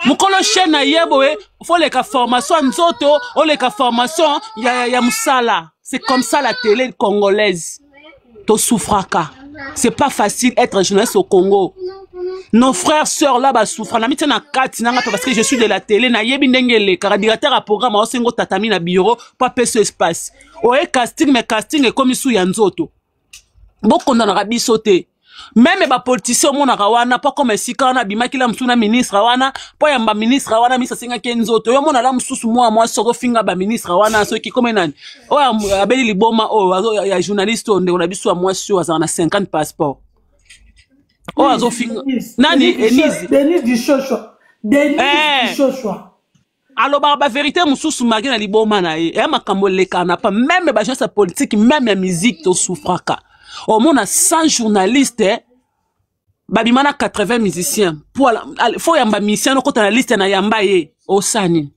Mukolo chaîne yeboé, faut les formation nzoto, ou les formation ya musala. C'est comme ça la télé congolaise. To souffraka. C'est pas facile être journaliste au Congo. Nos frères sœurs là bas souffrent. Na mitena kati nanga parce que je suis de la télé na yebi ndengele car directeur à programme au sengo tatami na bureau pas peso espace. Oye casting mais casting est comme sous ya nzoto. Boko na rabiso te. Même les politiciens mon arawana pas comme si quand on a bima kila msuna ministre wana pas yamba ministre wana misa singa kenzoto yo mona la msusu moi soko finga ba ministre wana so ki comme nani o abeli liboma o ya journaliste onde on a biso moi sur na 50 passeports o azo finga nani Denise du chochoa Denise du chochoa alors ba vérité msusu magi na liboma na e makambo lekana pas même ba gens politique même la musique to souffraka. Au monde a 100 journalistes, babimana 80 musiciens. Il faut yamba musicien quand on a liste na yamba ye au sani.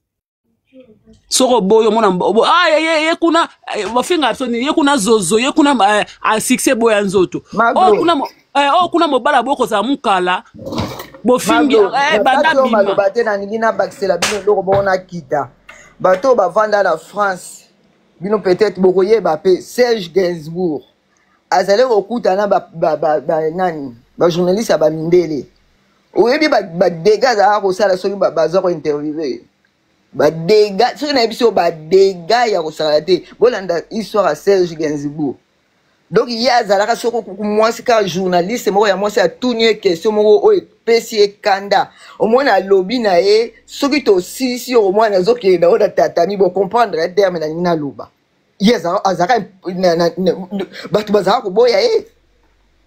Soro boyo mona ye kuna wafinga absoni ye kuna zozo ye kuna a succès boya nzoto. Kuna mobala boko za mukala. Bofingi banda bima. Bate na ngina baxela bino loko bona kita. Bato ba vanda la France. Bino peut-être bokoye ba pe Serge Gainsbourg. Azale okutana nani ba journaliste ba mindele oyebi ba dégâts za ko sala soki ba za ko interviewer ba dégâts soki na biso ba dégâts ya ko sala te bolanda histoire à Serge Gainsbourg donc il y a zalaka soko moi c'est ka journaliste moko ya moi c'est a tourner question moko o pesi kanda au moins na lobby na e soki to si au moins na zoki na oda tatami bo comprendre un terme na nina loba. Yes, azaka batu bazaka ko boya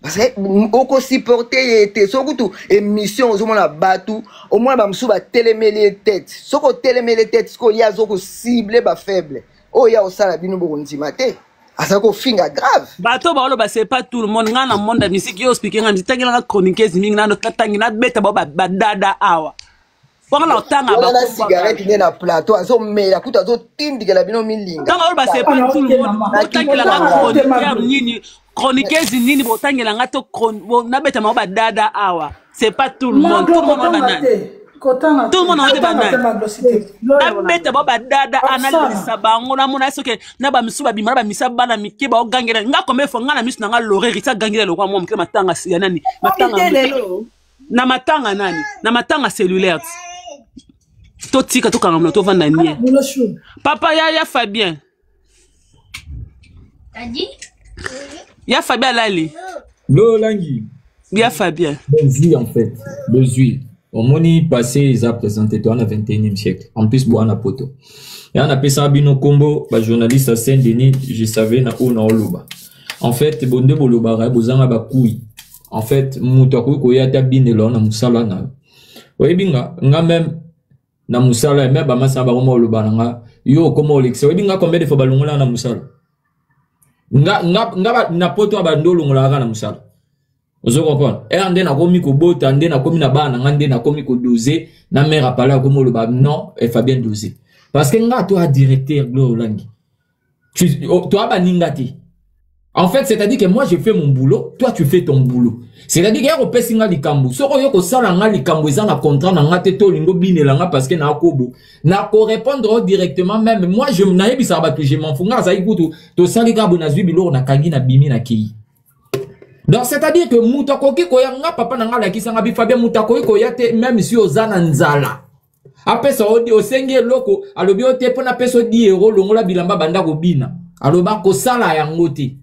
parce que oko supporter te sokutu émission zo mona batu au moins ba msu ba télémélé tête soko télémélé tête soko ya zoko cible ba faible o ya osala bino bo ntimate asako finga grave bato ba oloba c'est pas tout le monde ngana monde de musique yo speaking ngam tangela chroniqueuse mingi na tatangi na beta ba dada awa. Pendant tanga ba cigarette ni na plateau azo mela kuta zo tindikela bino milinga tanga ba c'est pas tout le monde tangela nga nini chroniqueuse nini bo tangela nga to na beta ba dada awa c'est pas tout le monde tout le monde banane tout le monde on banane na beta ba dada analyse bango na mona soke na ba misuba bimara ba misaba na mikiba o gangela nga comme fo nga na misu nga loré risa gangela lo kwa mo mke matanga ya nani matanga nani na matanga cellulaire. Totika to kangamna to vanda nie. Papa ya Fabien. T'as dit? Ya Fabien Lali. No langi. Ya Fabien. Bezui en fait. Bezui. Au moni passé ils a présenté toi en 21e siècle. En plus boana poto. Et on a appelé ça bino combo ba journaliste à Saint-Denis, je savais na o na oloba. En fait bonde boloba ra bozanga ba kuyi. En fait muto ko ya ta binelo na musala na. Oyebinga nga même na musala même ba masa ba komo oloba nga yo komo olexe oyebinga combien de fois balongola na musala nga na poto ba ndolongola na musala ozo comprendre et ande na komi ko bota ande na komi na bana ngande na komi ko doser na mère apala komo oloba non et Fabien doser parce que nga toi directeur Glo Langi toi ba ningati. En fait, c'est-à-dire que moi, je fais mon boulot, toi, tu fais ton boulot. C'est-à-dire qu'il y a un peu de likambu. Si on a un likambu, ils ont un contrat, ils ont un této, ils ont un parce que n'a kobo. N'a ko répondre directement même. Moi, je n'ai pas ça, que je m'en fous. Ça écoute, to salika bonazui bilo na kangi na bimi na kei. Donc, c'est-à-dire que mutakoki koya nga papa na nga la kisanga bi Fabien mutakoki koya te même si ozana nzala. Après ça, au senge loko, alobi o te pona peso 10 € longola bilamba banda ko bina. Aloba ko sala yango te.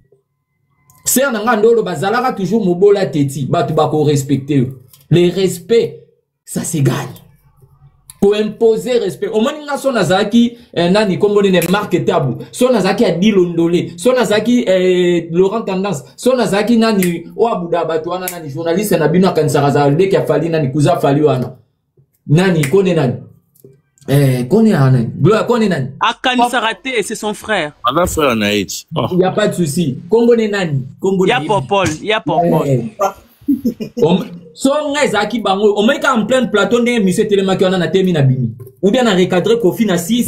C'est un engando bazalaka toujours mobola teti batu bako respecter le respect ça se gagne pour imposer respect au moins son nazaki nani comme on est marque tabou son nazaki a dilondolé son nazaki Laurent Tendance son nazaki nani o abuda batu wana nani journaliste na bino kansara za de ki fali nani kuza fali wana nani kone nani Kone nani Gloire kone nani Akanisa raté et c'est son frère. Avant frère Naït. Il y a pas de souci. Kombo ne nani Il y a Popol, il y a Popol. So ngezaki bango o meka en plein plateau ndenge monsieur Telemaki wana na temi na bimi. Ou bien na recadrer Kofi na 6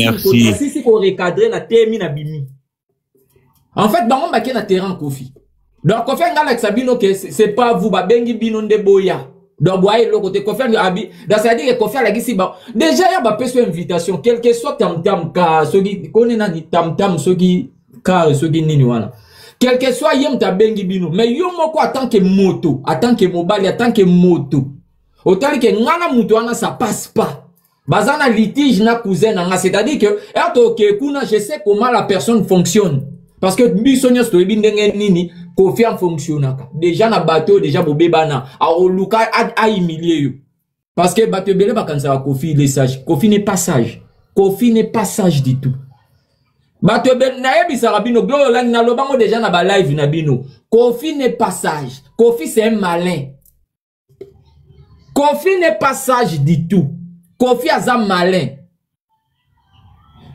ko recadrer na temi na bimi. En fait bango baki na terrain Kofi. Donc Kofi ngala sabino que c'est pas vous ba bengi bino nde boya. Donc, boye le côté Kofi Abi. Donc, ça veut dire que Kofi a ici, déjà, il y a pas une invitation, quel que soit tam-tam, car, ceux qui connaissent ni tam-tam, ceux qui, car, ceux qui n'y voilà. Quel que soit yem ta bengi bino, mais yo moko en tant que moto, en tant que mobile, en tant que moto. Autant que ngana moto ana ça passe pas. Bazana litige na cousin na, c'est-à-dire que eto ke kuna je sais comment la personne fonctionne. Parce que bisonyo sto ebindenge nini Kofi en fonctionnaka. Déjà na bateau déjà bobebana a oluka a humilier yo. Parce que bateau belé ba kanza Kofi il est sage. Kofi n'est pas sage. Kofi n'est pas sage du tout. Bato ben na yebisa rabino glo lang na lobango déjà na ba live na bino. Kofi n'est pas sage. Kofi c'est un malin. Kofi n'est pas sage du tout. Kofi aza malin.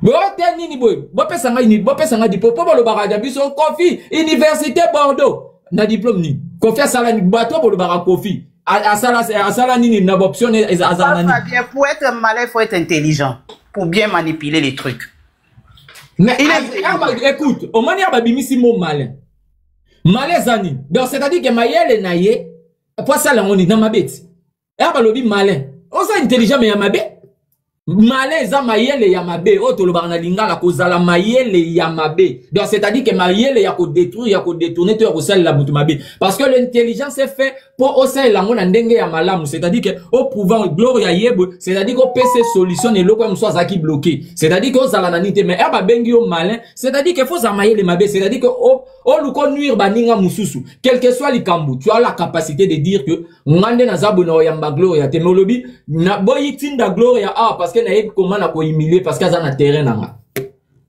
Bote nini boy. Bope sanga diplôme. Popo lo baraja biso Kofi Université Bordeaux. Na diplôme ni. Kofi asala ni bato bo lo bara Kofi. Asala nini na option azana ni. Pour être malin, il faut être intelligent pour bien manipuler les trucs. Mais écoute, au moment où il y a un malin. Malin zani. Donc c'est-à-dire que mayele na ye, pour ça là on est dans ma bête. Et on va malin. On est intelligent mais il y a ma bête. Malin za mayele ya mabe. Oh to lo barana lingala kozala mayele ya mabe. Donc c'est-à-dire que mayele ya ko détruire, ya ko détourner, to ya ko sala la butu mabe. Parce que l'intelligence est fait pour osa la ngona ndenge ya malamu. C'est-à-dire que au pouvoir gloria yebo, c'est-à-dire que PC solutionne le ko mso azaki bloqué. C'est-à-dire que ozala na nité mais ba bengi yo malin, c'est-à-dire que faut za mayele mabe, c'est-à-dire que o luko nuire baninga mususu. Quel que soit likambu, tu as la capacité de dire que ngande na zabu na yamba gloria te molobi na boyi tinda gloria parce que na comment na ko humilier parce que ça na terrain nanga.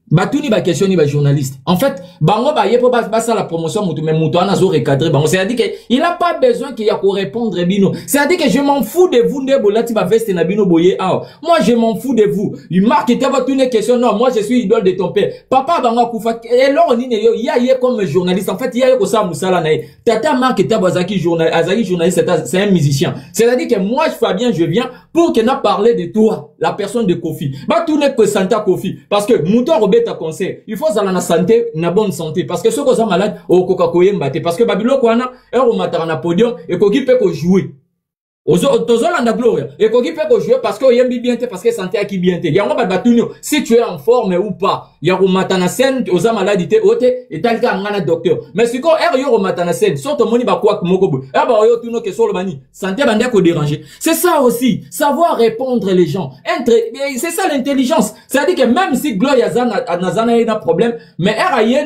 Batuni ba question ni ba journaliste. En fait, bango ba yepo ba ça la promotion mutu mais mutu ana zo recadrer bango. C'est-à-dire que il a pas besoin qu'il y a ko répondre bino. C'est-à-dire que je m'en fous de vous ndebo lati ba veste na bino boye moi je m'en fous de vous. Il marque était pas une question non, moi je suis idole de ton père. Papa bango kufa et lors ni yo ya comme journaliste. En fait, il y a ko ça musala na tata marque était bazaki journaliste c'est un musicien. C'est-à-dire que moi Fabien je viens pour que n'a parler de toi, la personne de Kofi. Ba tout n'est que Santa Kofi parce que muto ta conseil il faut aller na santé na bonne santé parce que ceux qui sont malades au koka koyembate parce que babilo kwana au matara na podium et koki peut ko jouer Tozolanda Gloria et koki peut ko jouer parce que yembi bien parce que santé aki bien te yango batunyo si tu es en forme ou pas ya ko matana scène oza maladité ote et tal ka ngana docteur mais siko yo matana scène soto moni ba kwa mokobu ba yo tuno ke solo bani santé bande ko déranger c'est ça aussi savoir répondre les gens c'est ça l'intelligence c'est-à-dire que même si Gloria nazana ina problème mais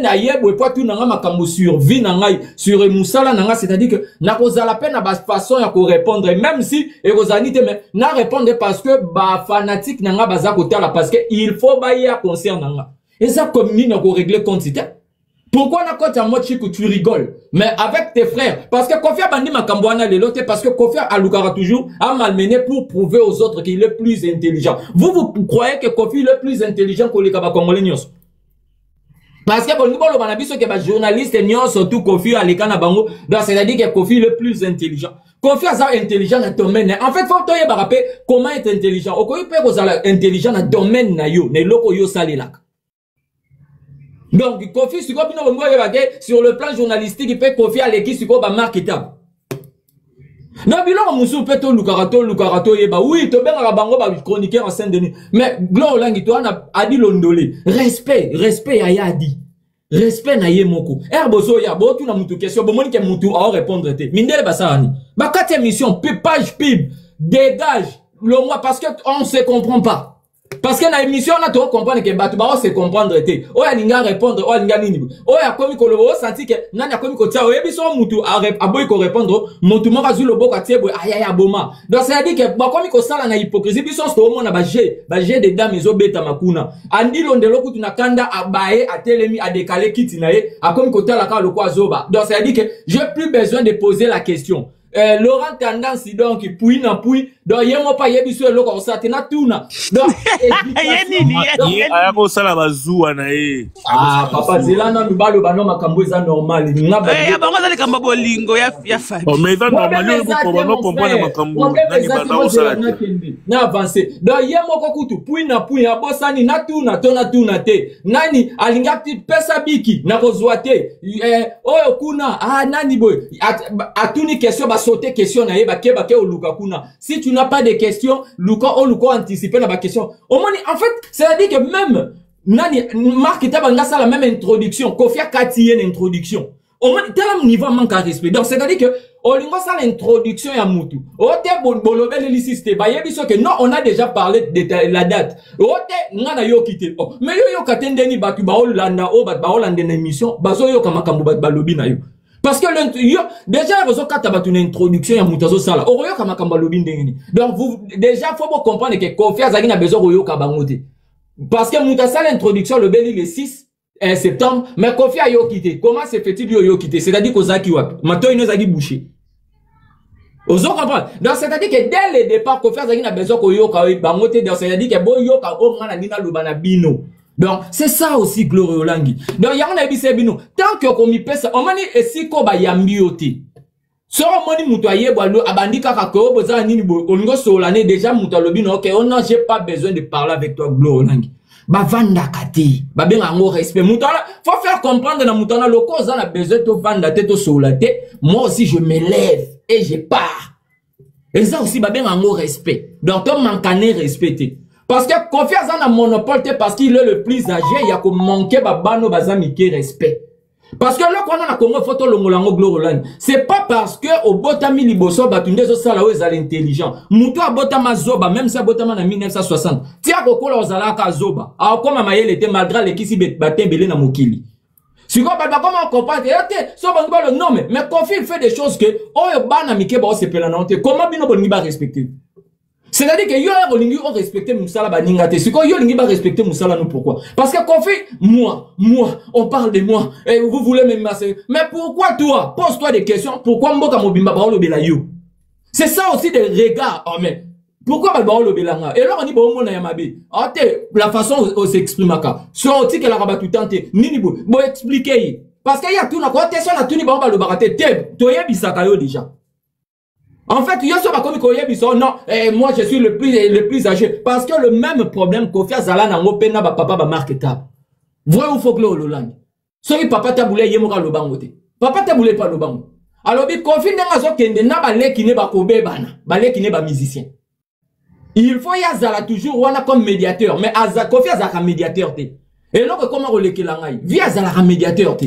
na yebo po tu nanga makambo sur vie nanga sur musala nanga c'est-à-dire que na kozala peine na ba façon ya ko répondre même si mais na répondre parce que ba fanatique nanga baza kotala parce que il faut ba ya concert nanga et ça comme ni na ko régler compte c'était pourquoi na côté à moi que tu rigoles mais avec tes frères parce que Kofi bandi makambo wana lelo te parce que Kofi alukara toujours a malmené pour prouver aux autres qu'il est plus intelligent vous croyez que Kofi est le plus intelligent que les Congolais nyos parce que bon nous on a vu que les journalistes nyos surtout Kofi alekana bango donc c'est-à-dire que Kofi est le plus intelligent Kofi est intelligent dans le domaine. En fait, faut que tu rappeler comment être intelligent. Au Kofi peut être intelligent dans le domaine na yo, ne loko yo salelak. Donc Kofi sur le plan journalistique, il peut Kofi à l'équipe sur ba marketable. Non biloko musu peut to lukarato yeba oui to benga bango ba chroniqueur en Saint-Denis. Mais Glo langi to ana adi londolé. Respect aya adi. Respect na ye moko. Erbozo ya botu na mutu question bo moni ke mutu a répondre te. Mindele basani. Ba 4e émission page pib dégage le mois parce que on se comprend pas. Parce que na émission on a to comprendre que batu ba on se comprendre te. O ya linga répondre o linga nini. O ya komi ko lobo senti que nani komi ko tia o yebi so mutu a boy ko répondre mutu mo kazu lobo ka tie boy aya boma. Donc ça dit que ba komi ko sala na hypocrisie biso sto mo na ba G de dame ezo beta makuna. Andi londelo kutu na kanda abaye a telemi a décaler kiti na ye a komi ko tala ka lokwa zoba. Donc ça dit que j'ai plus besoin de poser la question. Laurent Tendance donc puis donc yemo pa yebiso eloko osate na tuna donc aya ko sala bazua na ye papa zelana mibalo bano makambo eza normal ngaba bango zali kamba bolingo ya famille oh mais ça normal ko bano comprendre makambo nani bana osala na avancer donc yemo ko kutu puis na abosani na tuna te nani alinga pesa biki na kozwa te oyo kuna nani boy atuni question ba sauter question na ye ba ke oluka kuna si tu n'as pas de questions luka anticiper na ba question au moins en fait c'est à dire que même nani Marc Tabanga ça la même introduction Kofia Kati une introduction au moins tel niveau manque à respect donc c'est à dire que olingo ça l'introduction ya mutu ote bolobele lisiste ba yebiso que non on a déjà parlé de la date ote ngana yo kité mais yo katendeni batu ba olanda o ba olanda na émission bazo yo kama kambu ba lobi na yo parce que déjà vous avez une introduction ya mutazo sala oyo kama kamba lobi ndengeni donc vous déjà faut vous comprendre que confiance a besoin oyo kabangote parce que mutazo l'introduction le beli le 6 septembre mais Kofi a yo quitté comment se fait-il yo quitté c'est-à-dire que Zaki wapi mato ino zaki bouché ozo comprendre donc c'est-à-dire que dès le départ Kofi a besoin oyo kabangote donc c'est-à-dire que bo yo ka o ngana ndina lobana bino. Donc, c'est ça aussi, Glorio Langi. Donc, y'a on a dit bino. Tant que comme il pèse, on m'a dit, et si ko ba yambiote. So, on m'a dit, moutoye, boalo, abandi kakako, boza, nini, on solane, déjà, moutalobino, ok, on n'a, j'ai pas besoin de parler avec toi, Glorio Langi. Ba vanda kati, ba ben ango respect. Moutala, faut faire comprendre dans moutala, le cause, on a besoin de vanda tête au solate. Moi aussi, je me lève, et je pars. Et ça aussi, ba ben ango respect. Donc, on mancané respecté. Parce que confiance dans un monopole, parce qu'il est le plus âgé, il y a comme manquer babano bazami qui respect. Parce que là, quand on a Congo photo le molango glorolan, c'est pas parce que au botami liboso batunde zo sala o ezali intelligent. Muto a botama zoba, même ça botama na 1960. Tia kokola ozala ka zoba. A koma mayele te malgré les kisi batembele na mokili. Si quoi bah comment on comprend so bango le nom mais Kofi il fait des choses que oyo bana mike ba se pelanante. Comment bino boni ba respecter? C'est-à-dire que yo olingi on respecter Moussala baningate. C'est quoi yo olingi ba respecter Moussala nous pourquoi? Parce que Kofi moi on parle de moi et vous voulez me masser. Mais pourquoi toi? Pose-toi des questions. Pourquoi mboka mobimba ba lobela yo? C'est ça aussi des regards. Oh mais pourquoi ba lobela nga? Et là on dit bon mona yamabe. La façon on s'exprime aka. So on dit que la rabatu tante nini bo expliquer. Parce qu'il y a tout na côté sur la tuni ba lo barate te toye bisaka yo déjà. En fait, non, moi je suis le plus âgé. Parce que le même problème Kofi Azala na ngopena ba papa ba marketable. Vrai ou faux Glorio Langi. Soki papa taboule yemoka lobangote. Papa taboule pas lobango. Alors bi Kofi ndenga kende na ba lekine ba kobe bana, ba lekine ba musicien. Il faut y Azala toujours wana comme médiateur, mais Kofi Azala médiateur te. Et donc comment relekela ngai? Vi Azala médiateur te.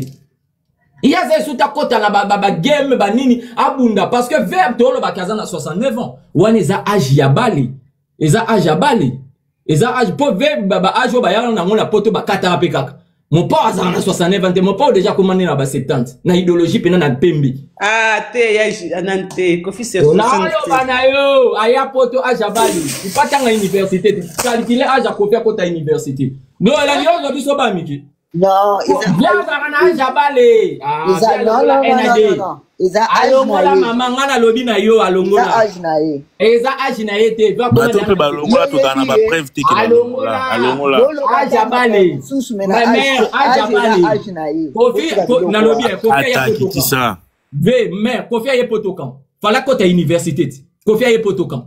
Il y a des sous ta côte à la game banini abunda parce que verbe tolo bakaza na 69 ans. Wan eza âge ya bali. Eza âge ya bali. Eza âge po verbe baba âge ba yala na ngona poto bakata apekaka. Mon père a na 69 ans, mon père déjà commandé na ba 70. Na idéologie pena na pembi. Te ya nante Kofi c'est 60. Na yo bana yo aya poto âge ya bali. Tu pas tanga université, calculer âge à Kofi à université. Non, la yo zo biso ba miki. Non, ils ont Jabale. non. Ils ont alongola maman ngana lobi na yo alongola. Eza ajinaye te. Ba to pe ba longola to kana ba preuve te ke alongola. Ajabale. Ma mère ajabale. Kofi na lobi Kofi ya poto kan. Ve mère Kofi ya poto kan. Fala kota université. Kofi ya poto kan.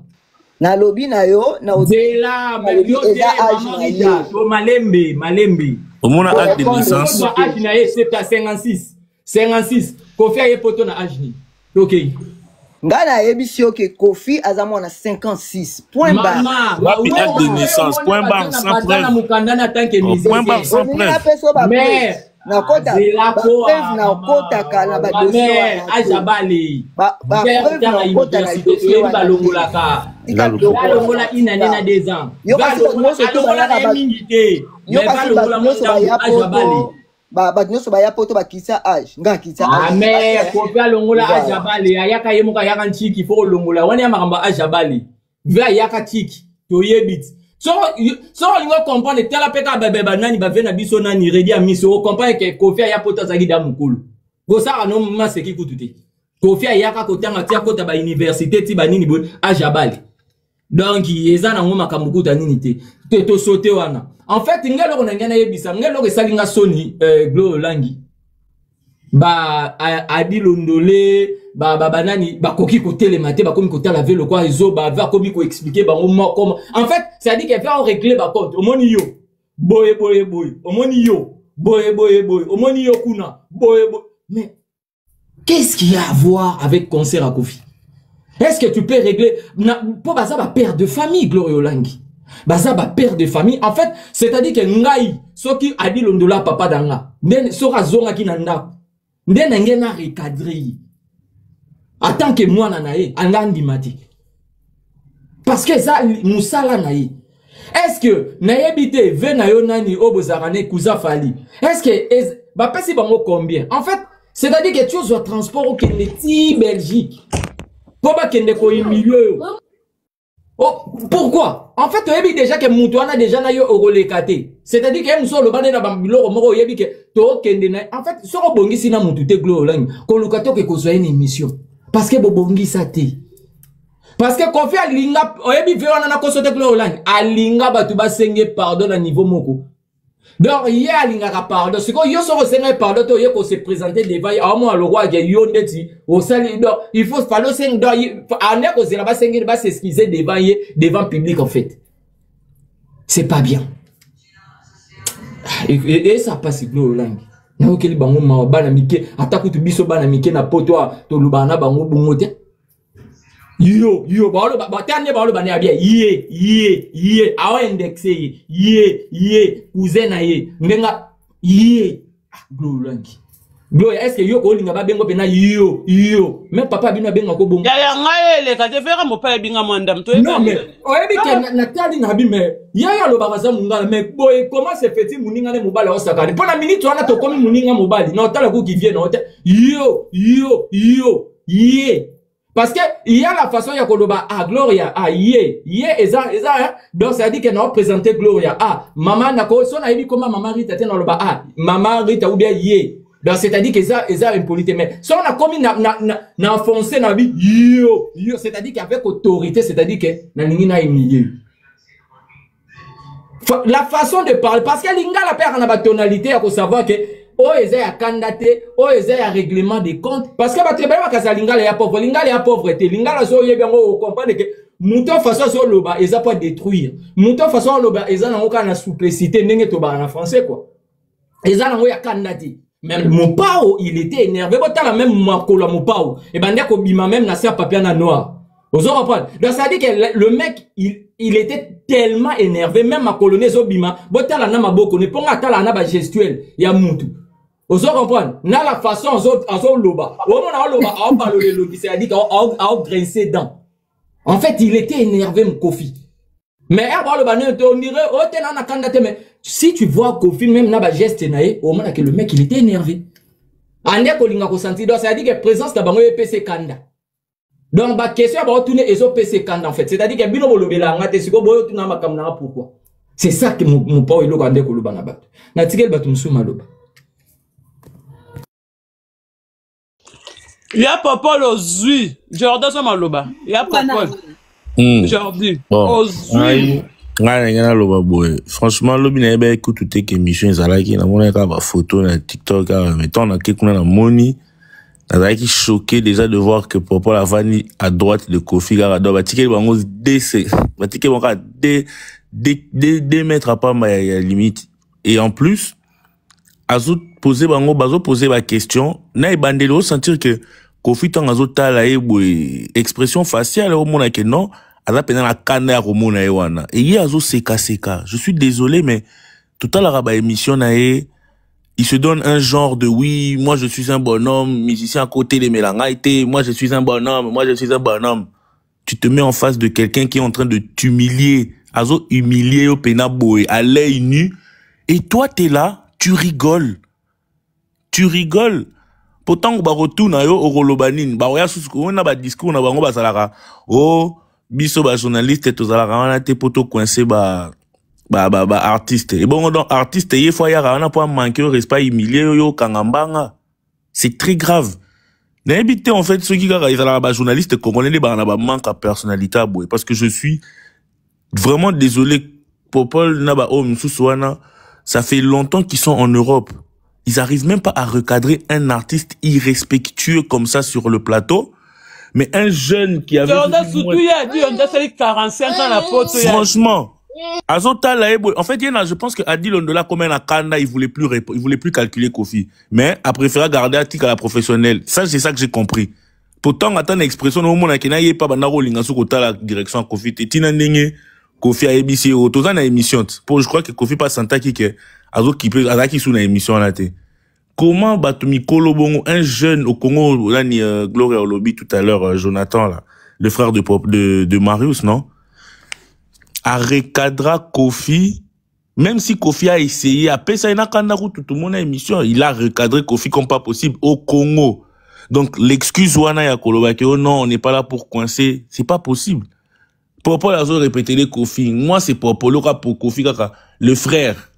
Na lobi na yo na odela mais yo de to malembe. Au moins acte de naissance. Âge na ye c'est à 56. Kofi a poto na âge ni. OK. Ngana yebisi que Kofi azamo na 56. Point barre. Wapi acte de naissance. Point barre sans preuve. Point barre sans preuve. Mais na kota preuve na kota kana ba dossier ajabale ba preuve na kota na dossier ba longolaka longola inane na 2 ans yo ba so ba ya mingite mais ba longola monta ajabale ba nyoso ba ya poto ba kisa âge nga kisa âge mais Kofi longola ajabale ayaka yemoka yaka nchiki fo longola wani ya makamba ajabale va yaka tiki to yebit. So on va comprendre que la peka baba nani ba vena biso nani redi a miso on comprend que Kofi ya poto zaki da mukulu. Go ça no maseki kututi. Kofi ya ka kotanga tia kota ba université ti ba nini bo ajabali. Donc eza na ngoma kamukuta nini te to sauter wana. En fait ngelo na ngena yebisa ngelo ke salinga soni Glo Langi ba adi londolé ba banani ba koki ko télématé ba komi ko tala velo quoi ezo ba va komi ko expliquer ba comment en fait ça dit qu'il va régler ba compte au moni yo boye au moni yo boye au moni yo kuna boye mais qu'est-ce qu'il y a à voir avec concert à Kofi? Est-ce que tu peux régler pour baza ba père de famille Glorio Langi baza ba père de famille en fait c'est-à-dire que ngai soki adi londola papa danga nden sora zonga ki na ndako nden ngena recadrer attends que moi nanae angandi mati parce que ça musala nae est-ce que naebité ve na yo nani obozarane kuza fali est-ce que ba pesi bango combien en fait c'est-à-dire que tu as transport au Kennedy Belgique pour ba kende ko milieu. Oh, pourquoi? En fait, tu as déjà que Moutouana déjà na yo orolekate. C'est-à-dire que nous sommes le bandé na bambilo moko yebi que to kende na. En fait, soro bongi sina Moutouté Glo Langi. Ko lukato ke ko une émission. Parce que bongi sa te. Parce que Kofi alinga oyebi vewana na ko sote Glo Langi. Alinga batu ba senge pardon à niveau moko. Donc hier alinga ka pardon. Ce que yo soro senge pardon to ye ko se présenter devant à moi le roi que yo ndeti au sali donc il faut falloir senge donc ane ko zela ba senge ba s'excuser devant public en fait. C'est pas bien. Et ça passe Glo Langi. Na okeli bango ma bana mike ataku tu biso bana mike na poto to lubana bango bungote. Yo ba tane ba bana ya bien ye awa indexé ye cousin na ye ndenga ye Glo Langi Glo est-ce que yo ko linga ba bengo pena yo même papa bino benga ko bongo ya ngaele ka te fera mo pa binga mandam to non mais oyebi ke na tali na bi mais ya lo bakaza mungala mais boy comment se fait-il muninga ne mobali o sakani pona minute wana to komi muninga mobali na tala ko qui vient na yo ye parce que il y a la façon ya koloba Gloria ye eza donc ça dit que nous présenter Gloria maman na ko so na yebi comment maman Rita te na loba maman Rita ou bien ye donc c'est-à-dire que eza impolité mais so on a commis na enfoncé na bi yo c'est-à-dire qu'avec autorité c'est-à-dire que na ningi na humilié la façon de parler parce que lingala père na ba tonalité ya ko savoir que o eza ya candidaté o eza ya règlement des comptes parce que batrebela bakaza lingala ya pauvreté lingala so yebengo comprendre que muto façon so loba eza pas détruire muto façon loba eza na oka na souplicité ndenge to ba na français quoi eza na ya candidaté même Mopao il était énervé botala même makolo Mopao et bande ko bima même na sa papier na noir ozo comprendre donc ça dit que le mec il était tellement énervé même ma colonie zo bima botala na maboko ne ponga tala na ba gestuel ya mutu. Vous comprenez? Na la façon en loba. Au moment où loba a parlé le lobby, c'est-à-dire a grincé dents. En fait, il était énervé, mon Kofi. Mais on dirait, oh, t'es dans la candidature, mais si tu vois Kofi, même na ba geste nae, au moment que le mec, il était énervé. Ande ko linga ko senti, donc ça dit que présence da bango PC kanda. Donc ba question ba retourner ezo PC kanda en fait. C'est-à-dire que bino bolobela ngate siko boyo tuna makamna pourquoi? C'est ça que mon pao ilo kande ko loba na bat. Na tikel batu musuma loba. Il y a Popol aux Zui. Jordan Samaloba. Il y a Popol. Jordi. Aux Zui. Franchement, l'objet n'a pas écouté toutes les émissions. Ils ont la monnaie, la photo, la TikTok, mettons, on a quelqu'un la money. On a été choqué déjà de voir que Popol a vanni à droite de Kofi Garado. Bah, ticket, bah, on DC. Bah, ticket, on va des mètres à pas, ma limite. Et en plus, Azout poser bango bazo poser la question na e bandelo sentir que Kofi tang azout tala e expression faciale au mona que non aza pena la kanda ya romona e wana et yi azo seka je suis désolé mais tout à l'heure ba émission na e il se donne un genre de oui moi je suis un bonhomme musicien à côté de Melangaïté moi je suis un bonhomme tu te mets en face de quelqu'un qui est en train de t'humilier azo humilier au pena boy à l'œil nu et toi t'es là tu rigoles. Pourtant, ba retourna yo orolobanine. Ba oya susu on a ba discours na bango ba salaka. Oh, biso ba journaliste to salaka wana te poto coincé ba artiste. Et bon donc artiste yé fois ya na pas manquer respect humilier yo kangambanga. C'est très grave. N'habitez en fait ceux qui sont journalistes congolais, les manque à personnalité parce que je suis vraiment désolé. Popol Naba Souana, ça fait longtemps qu'ils sont en Europe. Ils arrivent même pas à recadrer un artiste irrespectueux comme ça sur le plateau. Mais un jeune qui avait... Franchement, en fait, je pense que Adil Ondola, comme un Akanda, il voulait plus calculer Kofi. Mais a préféré garder Atik à la professionnelle. Ça, c'est ça que j'ai compris. Pourtant, attends l'expression, au moment où il n'y a pas la direction Kofi. Tina Nenge, Kofi a émission, autour na émission. Pour, je crois que Kofi pas santa qui peut, qui sous na émission là, comment Batumi Kolobongo, un jeune au Congo, là, ni, Gloria Olobi tout à l'heure, Jonathan, là, le frère de Marius, non? A recadra Kofi, même si Kofi a essayé, après ça, il n'a qu'un tout le monde a émission, il a recadré Kofi comme pas possible au Congo. Donc, l'excuse Wana ya Kolobake, oh non, on n'est pas là pour coincer, c'est pas possible. Popo a répété les Kofi. Moi, c'est Popo, pour Kofi, le frère.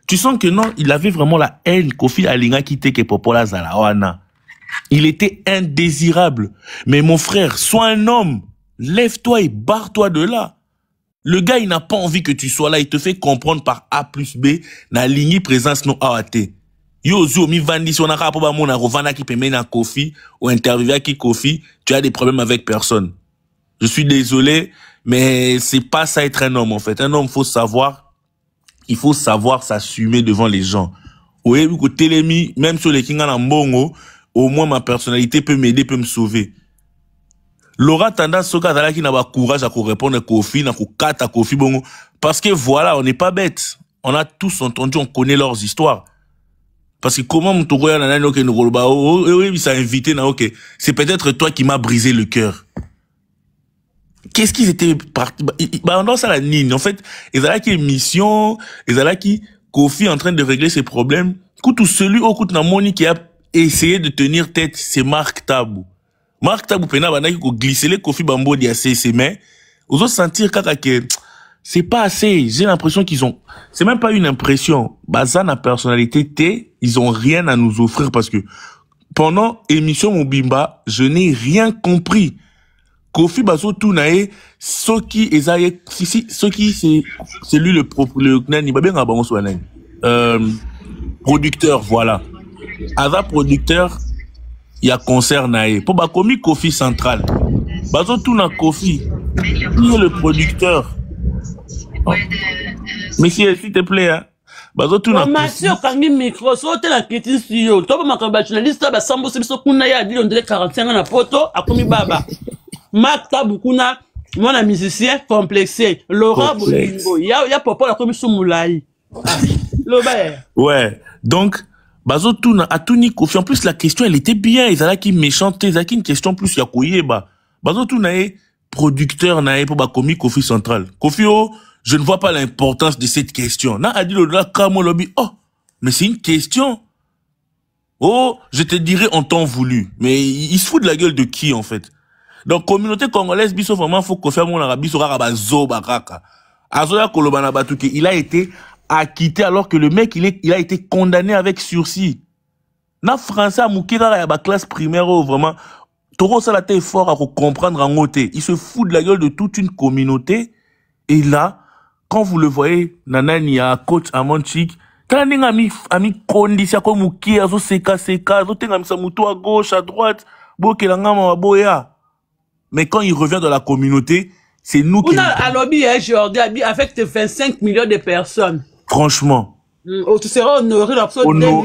Tu sens que non, il avait vraiment la haine. Kofi Alinga quitté que Popo la Zalawana. Il était indésirable. Mais mon frère, sois un homme. Lève-toi et barre-toi de là. Le gars, il n'a pas envie que tu sois là. Il te fait comprendre par A plus B, na ligne présence non AAT. Yo, zo, mi vandi, si on a rapport à mon rovana qui peut mener un Kofi, ou interviewer qui Kofi, tu as des problèmes avec personne. Je suis désolé, mais c'est pas ça être un homme, en fait. Un homme, il faut savoir s'assumer devant les gens. Oui, Télémi, même sur les Kinga Mbongo, au moins ma personnalité peut m'aider, peut me sauver. Laura Tanda Soka Zala qui n'a pas courage à répondre à Kofi, n'a pas à Kofi Bongo. Parce que voilà, on n'est pas bêtes. On a tous entendu, on connaît leurs histoires. Parce que comment mon tour oui, ça a invité, ok. C'est peut-être toi qui m'as brisé le cœur. Qu'est-ce qu'ils étaient partis? On danse à la nine. En fait, ils allaient qui émission, ils allaient qui Kofi en train de régler ses problèmes. Tout celui au coup de Namoni qui a essayé de tenir tête, c'est Marc Tabou. Marc Tabou pena bana qui glisser les Kofi Bambo d'y assez ses mains. Aux autres sentir que c'est pas assez. J'ai l'impression qu'ils ont, c'est même pas une impression. Bazan a personnalité ils ont rien à nous offrir parce que pendant émission Mobimba, je n'ai rien compris. Kofi Bazo Tunae, Soki Ezaye, Soki c'est lui le producteur, voilà. Ava producteur, il y a concert nae. Pour Bakomi Kofi central. Bazo Tuna Kofi, qui est le producteur? Oh. Monsieur, s'il te plaît, hein. Bazo Tuna Kofi. Monsieur, quand il micro, saute la critique sur toi, ma journaliste, bah, Sambo Simso Kunaya, dit on dirait 45 ans à poto, à Komi Baba. Marc Tabukuna, mon musicien complexé. Laurent Bolingo, il y a Popo la commission Moulaï. Ouais, donc, Bazo Tuna, a Tuni Kofi. En plus, la question, elle était bien. Ils allaient qui méchante, ils allaient une question plus yakoye, bah. Bazo Tuna est producteur, nae, pour Bakomi Kofi central. Kofi, oh, je ne vois pas l'importance de cette question. Na, a dit le Kamo Lobby, oh, mais c'est une question. Oh, je te dirais en temps voulu. Mais il se fout de la gueule de qui, en fait? Donc, communauté congolaise, biso vraiment, faut qu'on fasse mon arabe, biso rabazo baraka. Azoya Kolobana Batuke, il a été acquitté alors que le mec, il a été condamné avec sursis. Na français, Moukira, il y a classe primaire, vraiment. Toro, ça l'a été fort à comprendre en côté. Il se fout de la gueule de toute une communauté. Et là, quand vous le voyez, Nanani, à coach Amonchik, quand on a mis condition comme Moukira, zo seka, zo tenga misa moutou à gauche, à droite, boke la ngama boya. Mais quand il revient dans la communauté, c'est nous qui... On a à lobby aujourd'hui avec 25 millions de personnes. Franchement. Tu seras honoré d'absolument.